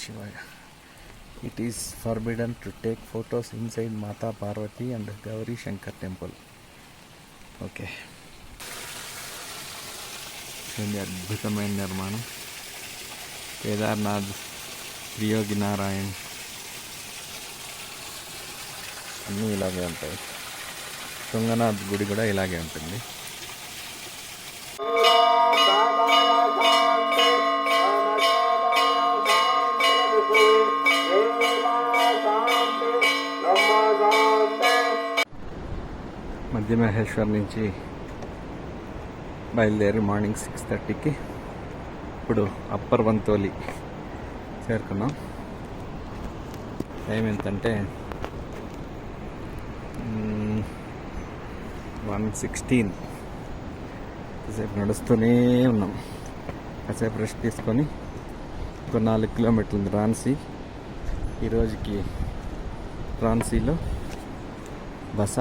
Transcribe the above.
Shivaya. It is forbidden to take photos inside Mata Parvati and Gauri Shankar temple. Okay. ఇది అద్భుతమైన నిర్మాణం. కేదార్నాథ్, యోగి నారాయణ్ అన్నీ ఇలాగే ఉంటాయి. తుంగనాథ్ గుడి కూడా ఇలాగే ఉంటుంది. మధ్య మహేశ్వర్ నుంచి బయలుదేరి మార్నింగ్ 6:30కి ఇప్పుడు అప్పర్ వంతోలి చేరుకున్నాం. టైం ఎంతంటే 1:16. కాసేపు నడుస్తూనే ఉన్నాం. కాసేపు రెస్ట్ తీసుకొని ఒక 4 కిలోమీటర్లు రాన్సీ. ఈరోజుకి రాన్సీలో బస